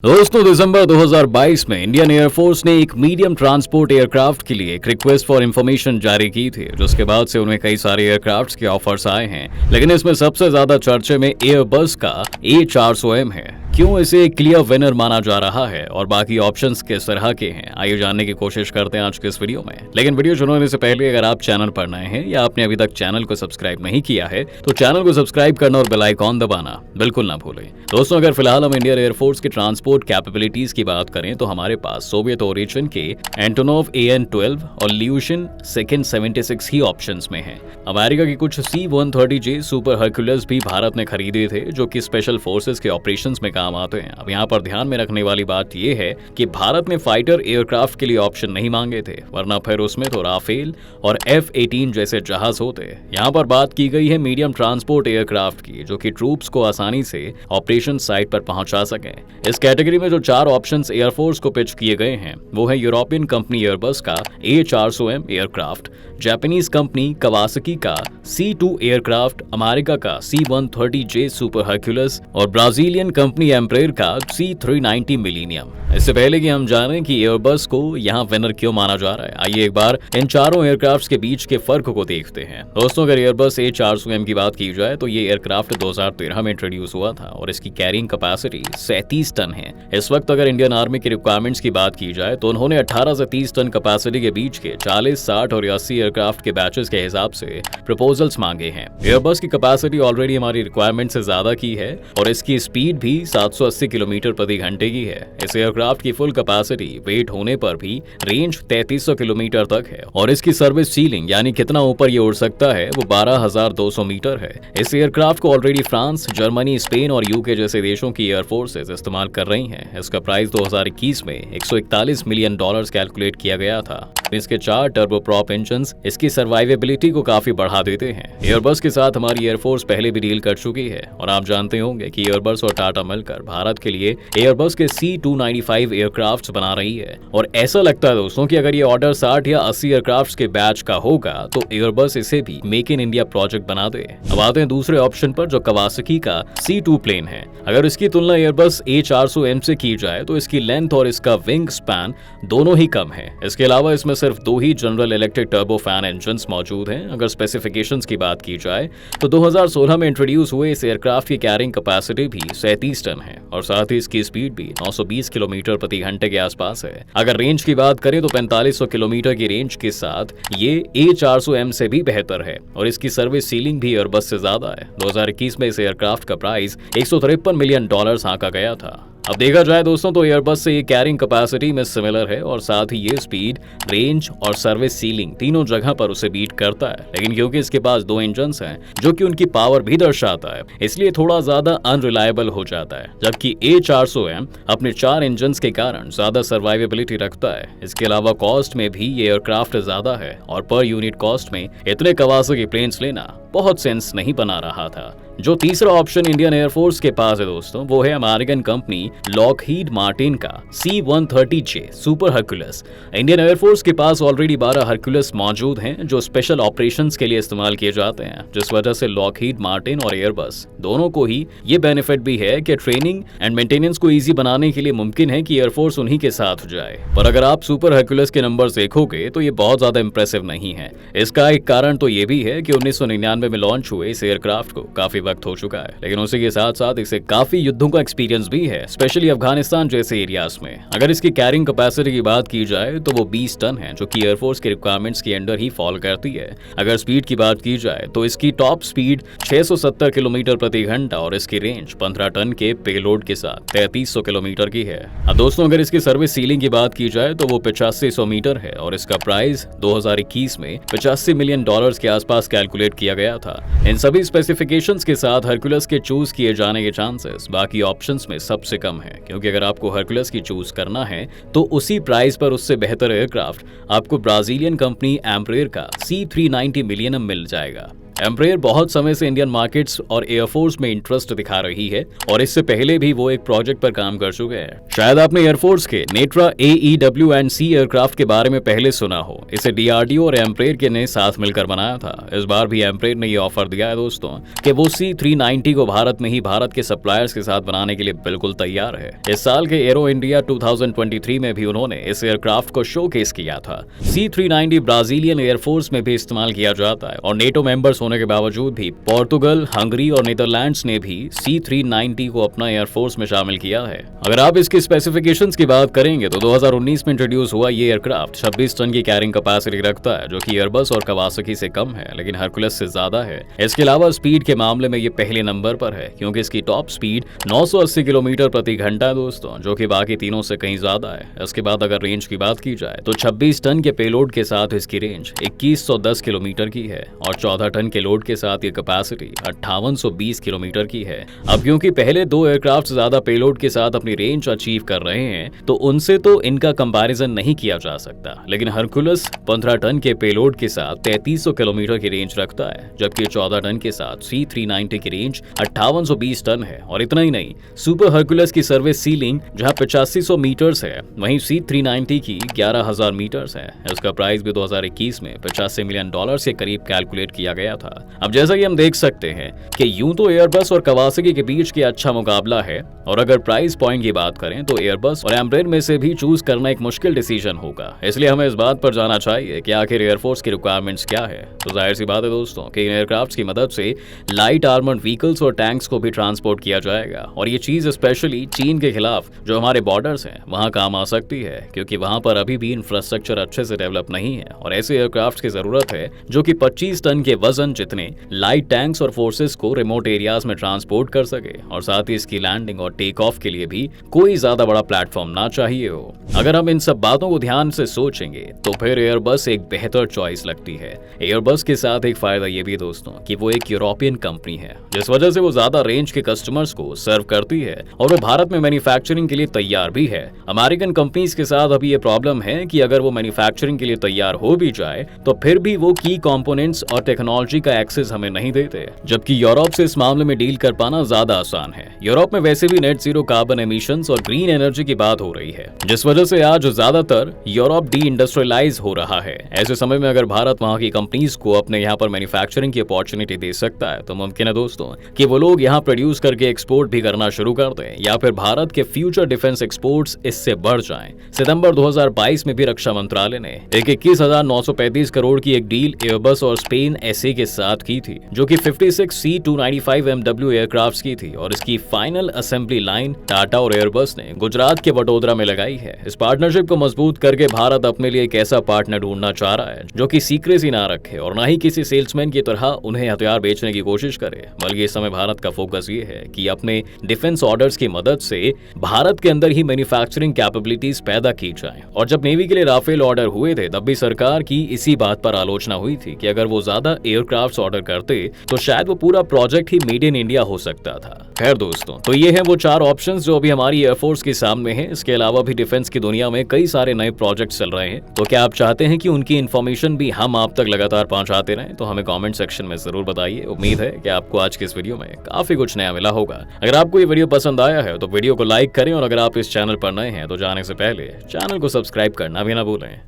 दोस्तों, दिसंबर 2022 में Indian air force ने एक मीडियम ट्रांसपोर्ट एयरक्राफ्ट के लिए एक रिक्वेस्ट फॉर इंफॉर्मेशन जारी की थी, जिसके बाद से उन्हें कई सारे एयरक्राफ्ट्स के ऑफर्स आए हैं। लेकिन इसमें सबसे ज्यादा चर्चे में एयरबस का A400M है। क्यों इसे क्लियर विनर माना जा रहा है और बाकी ऑप्शंस किस तरह के हैं, आइए जानने की कोशिश करते हैं आज के इस वीडियो में। लेकिन वीडियो शुरू होने से पहले अगर आप चैनल पर नए हैं या आपने अभी तक चैनल को सब्सक्राइब नहीं किया है तो चैनल को सब्सक्राइब करना और बेल आइकॉन दबाना बिल्कुल ना भूलें। दोस्तों, अगर फिलहाल हम इंडियन एयरफोर्स की ट्रांसपोर्ट कैपेबिलिटीज की बात करें तो हमारे पास सोवियत ओरिजिन के एंटोनोव AN-12 और ल्यूशिन सेकंड 76 ही ऑप्शंस में हैं। अमेरिका की कुछ C-130J सुपर हरक्यूलिस भी भारत ने खरीदे थे, जो कि स्पेशल फोर्सेस के ऑपरेशंस में काम आते हैं। अब यहाँ पर ध्यान में रखने वाली बात यह है कि भारत ने फाइटर एयरक्राफ्ट के लिए ऑप्शन नहीं मांगे थे, वरना फिर उसमें तो राफेल और F-18 जैसे जहाज होते। यहाँ पर बात की गई है मीडियम ट्रांसपोर्ट एयरक्राफ्ट की, जो कि ट्रूप्स को आसानी से ऑपरेशन साइट पर पहुंचा सके। इस कैटेगरी में जो 4 ऑप्शंस एयरफोर्स को पिच किए गए हैं वो है यूरोपियन कंपनी एयरबस का A400M aircraft, Japanese company Kawasaki का C2 एयरक्राफ्ट, अमेरिका का C-130J सुपर हरक्यूलिस और ब्राजीलियन कंपनी एम्ब्रेर का C-390 मिलीनियम। इससे पहले कि हम जानें कि एयरबस को यहाँ विनर क्यों माना जा रहा है, आइए एक बार इन चारों एयरक्राफ्ट के बीच के फर्क को देखते हैं। दोस्तों, अगर एयरबस A400M की बात की जाए तो ये एयरक्राफ्ट 2013 में इंट्रोड्यूस हुआ था और इसकी कैरिंग कैपेसिटी 37 टन है। इस वक्त अगर इंडियन आर्मी की रिक्वायरमेंट्स की बात की जाए तो उन्होंने 18 से 30 टन कैपेसिटी के बीच के 40, 60 और 80 एयरक्राफ्ट के बैचेस के हिसाब से प्रपोजल्स मांगे हैं। एयरबस की कैपेसिटी ऑलरेडी हमारी रिक्वायरमेंट से ज्यादा की है और इसकी स्पीड भी 780 किलोमीटर प्रति घंटे की है। इस एयरक्राफ्ट की फुल कैपेसिटी वेट होने पर भी रेंज 3300 किलोमीटर तक है और इसकी सर्विस सीलिंग यानी कितना ऊपर ये उड़ सकता है वो 12,200 मीटर है। इस एयरक्राफ्ट को ऑलरेडी फ्रांस, जर्मनी, स्पेन और यूके जैसे देशों की एयरफोर्सेज इस्तेमाल कर रही हैं। इसका प्राइस 2021 में $141 मिलियन कैलकुलेट किया गया था। इसके 4 टर्बोप्रॉप इंजन इसकी सर्वाइवेबिलिटी को काफी बढ़ा देते हैं। एयरबस के साथ हमारी एयरफोर्स पहले भी डील कर चुकी है और आप जानते होंगे कि एयरबस और टाटा मिलकर भारत के लिए एयरबस के C-295 एयरक्राफ्ट बना रही है। और ऐसा लगता है दोस्तों कि अगर ये ऑर्डर 60 या 80 एयरक्राफ्ट के बैच का होगा तो एयरबस इसे भी मेक इन इंडिया प्रोजेक्ट बना दे। अब आते हैं दूसरे ऑप्शन पर, जो कवासाकी का C2 प्लेन है। अगर इसकी तुलना एयरबस A400M से की जाए तो इसकी लेंथ और इसका विंग स्पैन दोनों ही कम है। इसके अलावा इसमें सिर्फ 2 ही जनरल इलेक्ट्रिक टर्बोफैन इंजन्स मौजूद हैं। अगर स्पेसिफिकेशंस की बात की जाए तो 2016 में इंट्रोड्यूस हुए इस एयरक्राफ्ट की कैरिंग कैपेसिटी भी 37 टन है और साथ ही इसकी स्पीड भी 920 किलोमीटर प्रति घंटे के आसपास है। अगर रेंज की बात करें तो 4500 किलोमीटर की रेंज के साथ ये A400M से भी बेहतर है और इसकी सर्विस सीलिंग भी एयरबस से ज्यादा है। 2021 में इस एयरक्राफ्ट का प्राइस $153 मिलियन आंका गया था। अब देखा जाए दोस्तों तो एयरबस से ये कैरिंग कैपेसिटी में सिमिलर है और साथ ही ये स्पीड, रेंज और सर्विस सीलिंग तीनों जगह पर उसे बीट करता है। लेकिन क्योंकि इसके पास 2 इंजन्स हैं जो कि उनकी पावर भी दर्शाता है, इसलिए थोड़ा ज्यादा अनरिलायबल हो जाता है। जबकि A400M अपने 4 इंजन्स के कारण ज्यादा सर्वाइवेबिलिटी रखता है। इसके अलावा कॉस्ट में भी ये एयरक्राफ्ट ज्यादा है और पर यूनिट कॉस्ट में इतने कवासाकी प्लेन्स लेना बहुत सेंस नहीं बना रहा था। जो तीसरा ऑप्शन इंडियन एयरफोर्स के पास है दोस्तों, वो है अमेरिकन कंपनी लॉकहीड मार्टिन का C-130J super Hercules. Indian air force के पास ऑलरेडी 12 हरक्यूलिस मौजूद हैं जो स्पेशल ऑपरेशंस के लिए इस्तेमाल किए जाते हैं, जिस वजह से लॉकहीड मार्टिन और एयरबस दोनों को ही ये बेनिफिट भी है कि ट्रेनिंग एंड मेंटेनेंस को ईजी बनाने के लिए मुमकिन है कि एयरफोर्स उन्हीं के साथ जाए। पर अगर आप सुपर हरक्यूलिस के नंबर देखोगे तो ये बहुत ज्यादा इंप्रेसिव नहीं है। इसका एक कारण तो ये भी है कि 1999 में लॉन्च हुए इस एयरक्राफ्ट को काफी वक्त हो चुका है, लेकिन उसी के साथ साथ इसे काफी युद्धों का एक्सपीरियंस भी है, स्पेशली अफगानिस्तान जैसे एरियाज में। अगर इसकी कैरिंग कैपेसिटी की बात की जाए तो वो 20 टन है, जो कि एयरफोर्स के रिक्वायरमेंट्स के अंडर ही फॉल करती है। अगर स्पीड की बात की जाए तो इसकी टॉप स्पीड 670 किलोमीटर प्रति घंटा और इसकी रेंज 15 टन के पेलोड के साथ 3300 किलोमीटर की है। अब दोस्तों, अगर इसकी सर्विस सीलिंग की बात की जाए तो वो 8500 मीटर है और इसका प्राइस 2021 में $85 मिलियन के आसपास कैलकुलेट किया गया था। इन सभी स्पेसिफिकेशंस के साथ हरक्यूलिस के चूज किए जाने के चांसेस बाकी ऑप्शंस में सबसे कम है, क्योंकि अगर आपको हरक्यूलिस की चूज करना है तो उसी प्राइस पर उससे बेहतर एयरक्राफ्ट आपको ब्राजीलियन कंपनी एम्ब्रेर का C-390 मिलियन मिल जाएगा। एम्ब्रेयर बहुत समय से इंडियन मार्केट्स और एयरफोर्स में इंटरेस्ट दिखा रही है और इससे पहले भी वो एक प्रोजेक्ट पर काम कर चुके हैं। शायद आपने एयरफोर्स के नेट्रा AEW&C एयरक्राफ्ट के बारे में पहले सुना हो। इसे DRDO और एम्ब्रेयर के ने साथ मिलकर बनाया था। इस बार भी एम्ब्रेयर ने ये ऑफर दिया है दोस्तों कि वो C390 को भारत में ही भारत के सप्लायर्स के साथ बनाने के लिए बिल्कुल तैयार है। इस साल के एरो इंडिया 2023 में भी उन्होंने इस एयरक्राफ्ट को शोकेस किया था। C390 ब्राजीलियन एयरफोर्स में भी इस्तेमाल किया जाता है और नेटो मेंबर्स होने के बावजूद भी पोर्तुगल, हंगरी और नीदरलैंड्स ने भी C390 को अपना एयरफोर्स में शामिल किया है। अगर आप इसकी स्पेसिफिकेशंस की बात करेंगे तो 2019 में इंट्रोड्यूस हुआ ये एयरक्राफ्ट 26 टन की कैरिंग कैपेसिटी रखता है, जो कि एयरबस और कवासाकी से कम है लेकिन हरकुलस से ज्यादा है। इसके अलावा स्पीड के मामले में ये पहले नंबर पर है क्योंकि इसकी टॉप स्पीड 980 किलोमीटर प्रति घंटा है दोस्तों, जो कि बाकी तीनों से कहीं ज्यादा है। इसके बाद अगर रेंज की बात की जाए तो 26 टन के पेलोड के साथ इसकी रेंज 2110 किलोमीटर की है और 14 टन के लोड के साथ ये कैपेसिटी 5820 किलोमीटर की है। अब क्योंकि पहले दो एयरक्राफ्ट ज्यादा पेलोड के साथ अपनी रेंज अचीव कर रहे हैं तो उनसे तो इनका कंपैरिजन नहीं किया जा सकता, लेकिन हरकुलस 15 टन के पेलोड के साथ 3300 किलोमीटर की रेंज रखता है, जबकि 14 टन के साथ C390 की रेंज 5820 टन है। और इतना ही नहीं, सुपर हरकुलस की सर्विस सीलिंग जहां 8500 मीटर्स है, वहीं C390 की 11000 मीटर्स है। इसका प्राइस भी 2021 में $85 मिलियन के करीब कैलकुलेट किया गया था। अब जैसा कि हम देख सकते हैं कि यूं तो एयरबस और कवासाकी के बीच के अच्छा मुकाबला है, और अगर प्राइस पॉइंट की बात करें तो एयरबस और एम्ब्रेयर में से भी चूज करना एक मुश्किल डिसीजन होगा। इसलिए हमें इस बात पर जाना चाहिए कि आखिर एयरफोर्स की रिक्वायरमेंट्स क्या है। तो जाहिर सी बात है दोस्तों कि इन एयरक्राफ्ट की मदद से लाइट आर्मर्ड व्हीकल्स और टैंक्स को भी ट्रांसपोर्ट किया जाएगा, और ये चीज स्पेशली चीन के खिलाफ जो हमारे बॉर्डर्स हैं वहां काम आ सकती है, क्योंकि वहां पर अभी भी इंफ्रास्ट्रक्चर अच्छे से डेवलप नहीं है और ऐसे एयरक्राफ्ट की जरूरत है जो कि 25 टन के वजन जितने लाइट टैंक्स और फोर्सेस को रिमोट एरियाज में ट्रांसपोर्ट कर सके, और साथ ही इसकी लैंडिंग और टेक ऑफ के लिए भी कोई ज्यादा बड़ा प्लेटफॉर्म ना चाहिए हो। अगर हम इन सब बातों को ध्यान से सोचेंगे तो फिर एयरबस एक बेहतर चॉइस लगती है। एयरबस के साथ एक फायदा ये भी दोस्तों कि वो एक यूरोपियन कंपनी है, जिस वजह से वो ज्यादा रेंज के कस्टमर्स को सर्व करती है और वो भारत में मैन्युफैक्चरिंग के लिए तैयार भी है। अमेरिकन कंपनीज के साथ अभी ये प्रॉब्लम है कि अगर वो मैन्युफैक्चरिंग के लिए तैयार हो भी जाए तो फिर भी वो की कंपोनेंट्स और टेक्नोलॉजी का एक्सेस हमें नहीं देते, जबकि यूरोप से इस मामले में डील कर पाना ज्यादा आसान है। यूरोप में वैसे भी नेट जीरो कार्बन एमिशंस और ग्रीन एनर्जी की बात हो रही है, जिस वजह से आज ज्यादातर यूरोप डी इंडस्ट्रियलाइज हो रहा है। ऐसे समय में अगर भारत वहां की कंपनीज को अपने यहाँ पर मैन्युफैक्चरिंग की अपॉर्चुनिटी दे सकता है तो मुमकिन है दोस्तों कि वो लोग यहाँ प्रोड्यूस करके एक्सपोर्ट भी करना शुरू कर दें, या फिर भारत के फ्यूचर डिफेंस एक्सपोर्ट्स इससे बढ़ जाएं। सितंबर 2022 में भी रक्षा मंत्रालय ने एक 21,935 करोड़ की एक डील एयरबस और स्पेन SA के साथ की थी, जो कि 56 C295 MW एयरक्राफ्ट की थी, और इसकी फाइनल असेंबली लाइन टाटा और एयरबस ने गुजरात के वडोदरा में लगाई है। इस पार्टनरशिप को मजबूत करके भारत अपने लिए एक ऐसा पार्टनर ढूंढना चाह रहा है जो कि सीक्रेसी ना रखे और ना ही किसी सेल्समैन की तरह उन्हें हथियार बेचने की कोशिश करे, बल्कि इस समय भारत का फोकस ये है कि अपने डिफेंस ऑर्डर्स की मदद से भारत के अंदर ही मैन्युफैक्चरिंग कैपेबिलिटीज पैदा की जाएं। और जब नेवी के लिए राफेल ऑर्डर हुए थे तब भी सरकार की इसी बात पर आलोचना हुई थी कि अगर वो ज्यादा एयरक्राफ्ट ऑर्डर करते तो शायद वो पूरा project he made in India हो सकता था। खैर दोस्तों, तो ये हैं वो 4 ऑप्शंस जो अभी हमारी एयरफोर्स के सामने हैं। इसके अलावा भी डिफेंस की दुनिया में कई सारे नए प्रोजेक्ट चल रहे हैं, तो क्या आप चाहते हैं कि उनकी इन्फॉर्मेशन भी हम आप तक लगातार पहुंचाते रहें? तो हमें कमेंट सेक्शन में जरूर बताइए। उम्मीद है कि आपको आज के इस वीडियो में काफी कुछ नया मिला होगा। अगर आपको ये वीडियो पसंद आया है तो वीडियो को लाइक करें, और अगर आप इस चैनल पर नए हैं तो जाने से पहले चैनल को सब्सक्राइब करना भी ना भूलें।